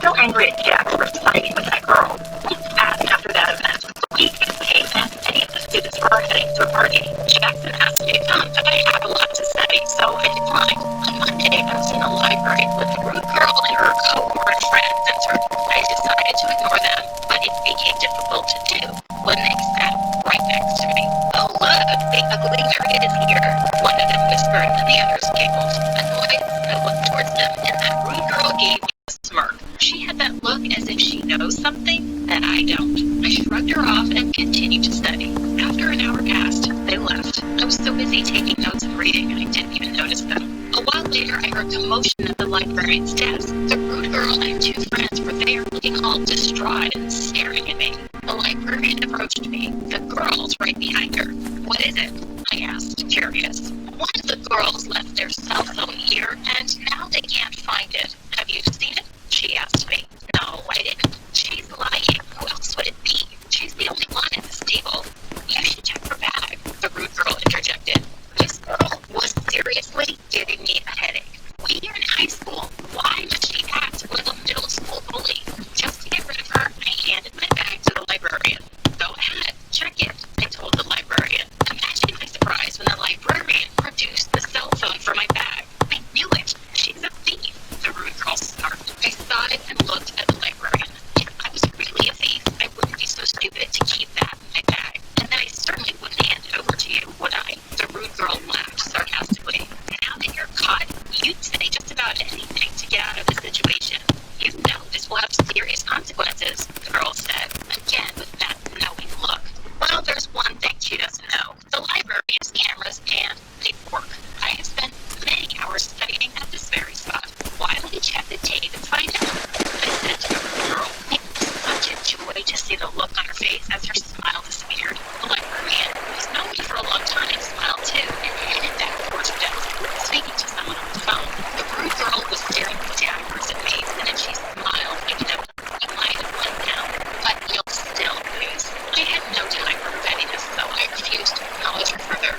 still angry at Jax for fighting with that girl. Asked after that event, the week came and many of the students were heading to a party. Jackson asked me to come, but I had a lot to study, so I declined. On Monday, I was in the library with a rude girl and her cohort friends entered. I decided to ignore them, but it became difficult to do when they sat right next to me. Oh look, the ugly nerd is here, one of them whispered, and the others giggled. Annoyed, I looked towards them, and that rude girl gave me a smirk. She had that look as if she knows something that I don't. I shrugged her off and continued to study. After an hour passed, they left. I was so busy taking notes and reading, I didn't even notice them. A while later, I heard commotion at the librarian's desk. The rude girl and two friends were there, looking all distraught and staring at me. The librarian approached me. The girl's right behind her. What is it? I asked, curious. One of the girls left their cell phone here, and now they can't find it. Have you seen it? She asked me. No, I didn't. She's lying. Who else would it be? She's the only one at this table. You should check her bag, the rude girl interjected. This girl was seriously giving me a headache. We are in high school. Why must she act like a middle school bully? Just to get rid of her, I handed my bag to the librarian. Go ahead, check it, I told the librarian. Imagine my surprise when the librarian produced the cell phone from my bag. I knew it. She's a thief, the rude girl snarked. I sighed and looked at the librarian. If I was really a thief, I wouldn't be so stupid to keep that in my bag. And then I certainly wouldn't hand it over to you, would I? The rude girl laughed sarcastically. Now that you're caught, you'd say just about anything to get out of the situation. You know this will have serious consequences, the girl said, again with that knowing look. Well, there's one thing she doesn't know. The library has cameras and they work. I have spent many hours studying at this very spot. Why don't we check the tape and find out? I said to the girl. It was such a joy to see the look on her face as her smile disappeared. The librarian, who's known me for a long time, smiled too and headed back towards her desk, speaking to someone on the phone. The rude girl was staring daggers at me, and then she smiled. I know you might have won now, but you'll still lose. I had no time for her pettiness, so I refused to acknowledge her further.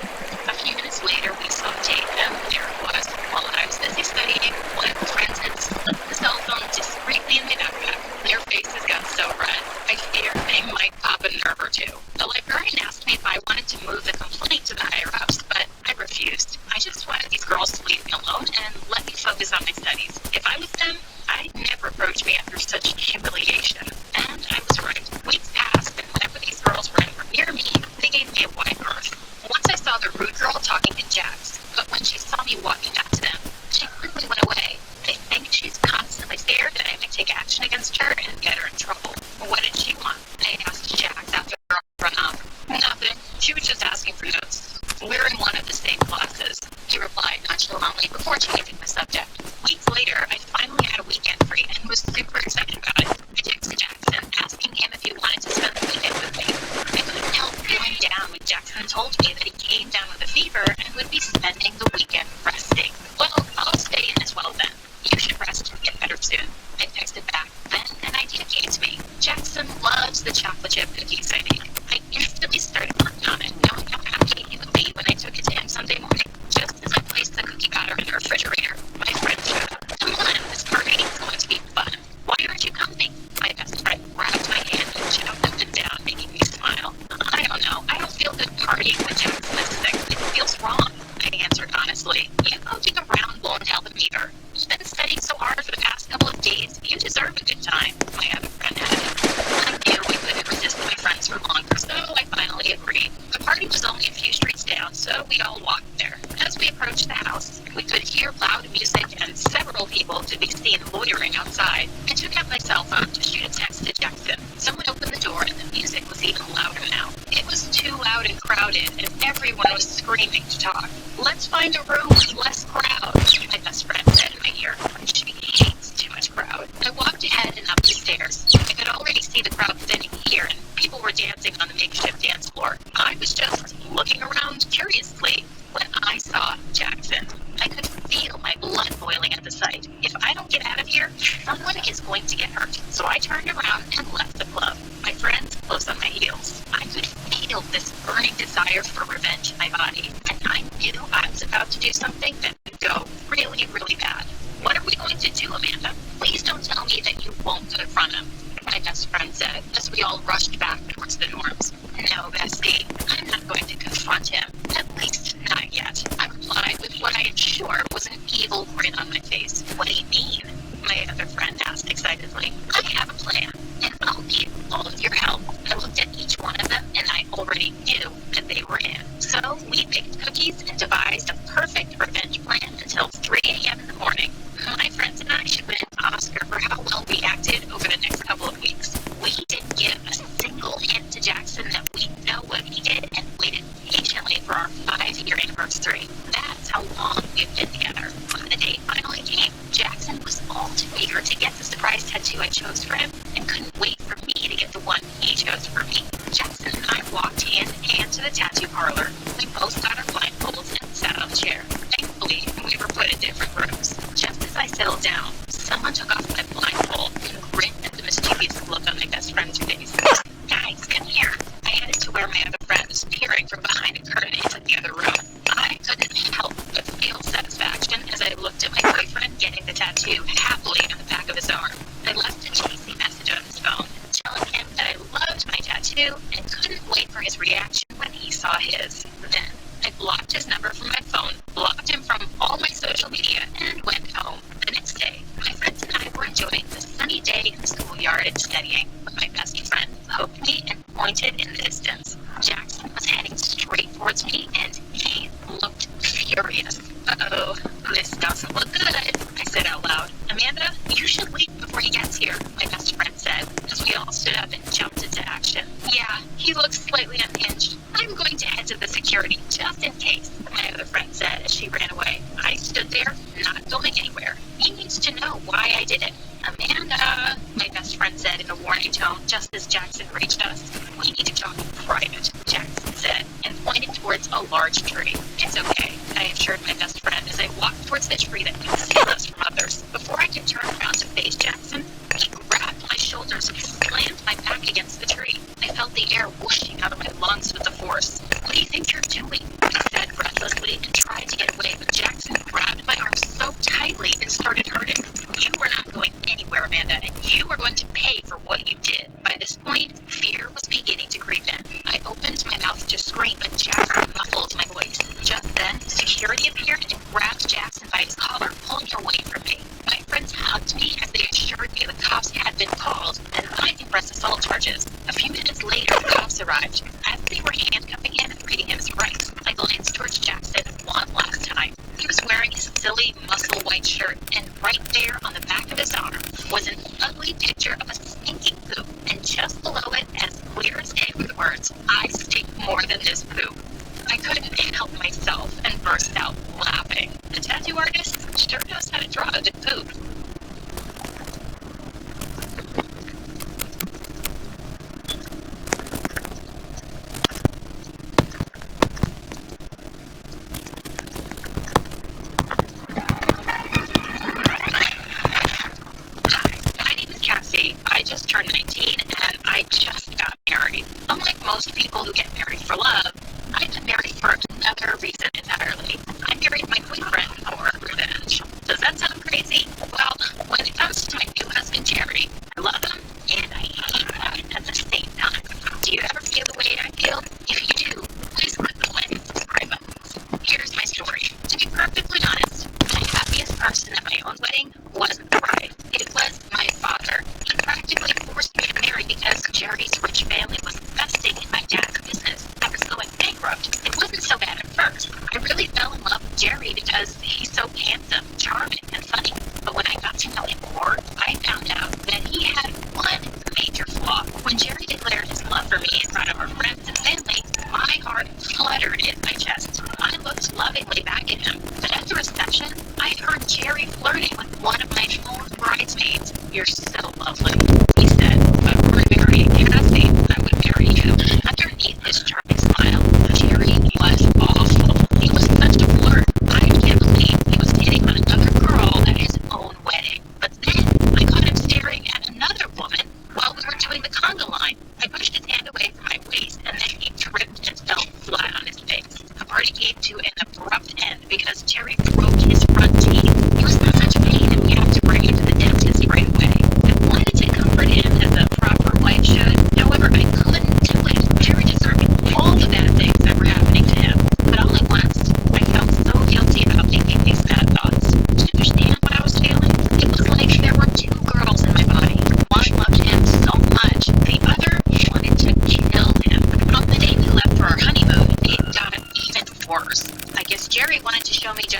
A few minutes later, we saw the tape, and there it was. While I was busy studying, one of her friends had slipped the cell phone discreetly in my backpack. Their faces got so red, I feared they might pop a nerve or two. The librarian asked me if I wanted to move the complaint to the higher-ups, but I refused. I just wanted these girls to leave me alone and let me focus on my studies. If I was them, I'd never approach me after such humiliation. And I was right. Weeks passed, and whenever these girls were anywhere near me, they gave me a wide berth. Once I saw the rude girl talking to Jax, but when she saw me walking back to them, she quickly went away. They think she's constantly scared that I might take action against her and get her in trouble. What did she want? I asked Jax after I run off. Nothing. She was just asking for notes. We're in one of the same classes, he replied nonchalantly before changing the subject. Weeks later, I finally had a weekend free and was super excited about it. I texted Jackson, asking him if he wanted to spend the weekend with me. I couldn't help feeling down when Jackson told me that he came down with a fever and would be spending the weekend resting. Well, I'll stay in as well then. You should rest and get better soon. I texted back. Then an idea came to me. Jackson loves the chocolate chip cookies I make. I instantly started working on it, knowing how happy he would be when I took it to him Sunday morning. Just as I placed the cookie batter in the refrigerator, my friend showed up. Come on, this party is going to be fun. Why aren't you coming? My best friend grabbed my hand and jumped up and down, making me smile. I don't know. I don't feel good partying when Jackson is sick. It feels wrong, I answered honestly. You poking around won't help him either. You've been studying so hard for the past couple of days. You deserve a good time, my other friend added. I knew I couldn't resist my friends for longer, so I finally agreed. The party was only a few streets down, so we all walked there. As we approached the house, we could hear loud music and several people could be seen loitering outside. I took out my cell phone to shoot a text to Jackson. Someone opened the door and the music was even louder now. It was too loud and crowded, and everyone was screaming to talk. Let's find a room with less crowd, my best friend said in my ear. She hates too much crowd. I walked ahead and up the stairs. I could already see the crowd thinning here, and people were dancing on the makeshift dance floor. I was just looking around curiously when I saw Jackson. I could feel my blood boiling at the sight. If I don't get out of here, someone is going to get hurt. So I turned around and left the club, my friends close on my heels. I could feel this burning desire for revenge in my body, and I knew I was about to do something that would go really, really bad. What are we going to do, Amanda? Please don't tell me that you won't all rushed back towards the norms. No, Bessie, I'm not going to confront him. At least not yet. I replied with what I am sure was an evil grin on my face. What do you mean? My other friend asked excitedly. I have a plan, and I'll need all of your help. I looked at each one of them, and I already knew that they were in. So we baked cookies and devised a perfect revenge plan until 3 a.m. in the morning. My friends and I should win an Oscar for how well we acted over the next couple of weeks. We didn't give a single hint to Jackson that we know what he did and waited patiently for our 5-year anniversary. That's how long we've been together. When the day finally came, Jackson was all too eager to get the surprise tattoo I chose for him and couldn't wait for me to get the one he chose for me. Jackson and I walked hand in hand to the tattoo parlor. We both got our blindfolds and sat on a chair. Thankfully, we were put in different rooms. Just as I settled down, someone took off my blindfold and grinned at the mischievous look on my best friend's face. Guys, come here. I headed to where my other friend was peering from behind a curtain into the other room. I couldn't help but feel satisfaction as I looked at my boyfriend getting the tattoo happily on the back of his arm. I left a cheesy message on his phone, telling him that I loved my tattoo and couldn't wait for his reaction when he saw his. Then I blocked his number from my phone, blocked him from all my social media, and went home. The next day, my friends and I were enjoying the sunny day in the schoolyard and studying, when my best friend poked me and pointed in the distance. Jackson was heading straight towards me, and he looked furious. Uh-oh, this doesn't look good, I said out loud. Amanda, you should leave before he gets here, my best friend said, as we all stood up and jumped into action. Yeah, he looks slightly unhinged. I'm going to head to the security, just in case, my other friend said as she ran away. I stood there, not going anywhere. He needs to know why I did it. Amanda, my best friend said in a warning tone just as Jackson reached us. We need to talk in private, Jackson said, and pointed towards a large tree. It's okay, I assured my best friend as I walked towards the tree that concealed us from others. Before I could turn around to face Jackson, he grabbed my shoulders and slammed my back against the tree. I felt the air whooshing out of my lungs with the force. What do you think you're doing? I said breathlessly and tried to get away, but Jackson grabbed my arm so tightly it started hurting. You are not going anywhere, Amanda, and you are going to pay for what you did. By this point, fear was beginning to creep in. I opened my mouth to scream, but Jackson muffled my voice. Just then, security appeared and grabbed Jackson by his collar, pulling him away from me. My friends hugged me as they assured me the cops had been called, and I could press assault charges. A few minutes later, the cops arrived. As they were handcuffing him and reading his rights, I glanced towards Jackson one last time. He was wearing his silly, muscle white shirt, and right there on the back of his arm was an ugly picture of a stinking poop, and just below it, as clear as day, were the words, I stink more than this poop. I couldn't help myself and burst out laughing. The tattoo artist sure knows how to draw a good poop. I just turned 19 and I just got married. Unlike most people who get married for love, I've been married for another reason entirely. I married my boyfriend for revenge. Does that sound crazy? Well, when it comes to my new husband Jerry, I love him and I hate him at the same time. Do you ever feel the way I feel? If you do, please click the like and subscribe buttons. Here's my story. To be perfectly honest, the happiest person at my own wedding wasn't the bride. It was my father. He practically forced me to marry because Jerry's rich family was investing in my dad's business that was going bankrupt. It wasn't so bad at first. I really fell in love with Jerry because he's so handsome, charming, and funny. But when I got to know him more, I found out that he had one major flaw. When Jerry declared his love for me in front of our friends and family, my heart fluttered in my chest. I looked lovingly back at him, but at the reception, I heard Jerry flirting with one of my own bridesmaids. You're so lovely, he said. But if we're marrying Cassie, I would marry you. Underneath his charming smile, Jerry was awful. He was such a flirt. I can't believe he was hitting on another girl at his own wedding. But then I caught him staring at another woman while we were doing the conga line. I pushed his hand away from my waist, and then he tripped and fell flat on his face. The party came to an abrupt end because Jerry broke his front teeth. He was in such pain and we had to bring him to the dentist right away. I wanted to comfort him as a proper wife should,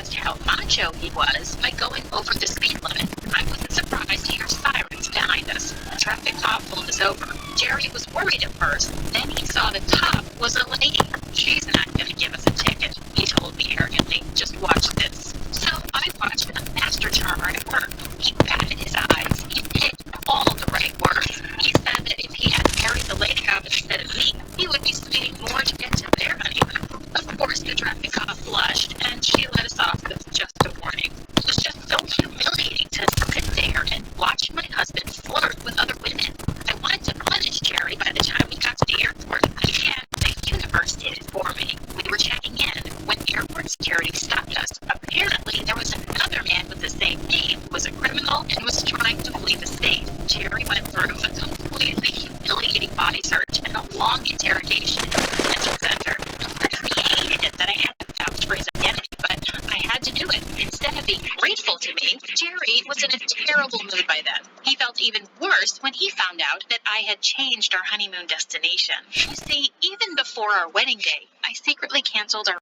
just how macho he was by going over the speed limit. I wasn't surprised to hear sirens behind us. The traffic cop pulled us over. Jerry was worried at first, then he saw the cop was a lady. She's not going to give us a ticket, he told me arrogantly. Just watch this. So I watched a master charmer at work. He batted his eyes. He picked all the right words. He said that if he had married the lady cop instead of me, he would be spending more to get to their honeymoon. Of course, the traffic cop blushed, and she let us off with just a warning. It was just so humiliating to sit there and watch my husband flirt with other women. I wanted to punish Jerry by the time we got to the airport. And the universe did it for me. We were checking in when airport security stopped us. Apparently, there was another man with the same name who was a criminal and was trying to flee the state. Jerry went through a completely humiliating body search and a long interrogation at the detention center. He hated it that I had to vouch for his identity, but I had to do it. Instead of being grateful to me, Jerry was in a terrible mood by then. He felt even worse when he found out that I had changed our honeymoon destination. You see, even before our wedding day, I secretly canceled our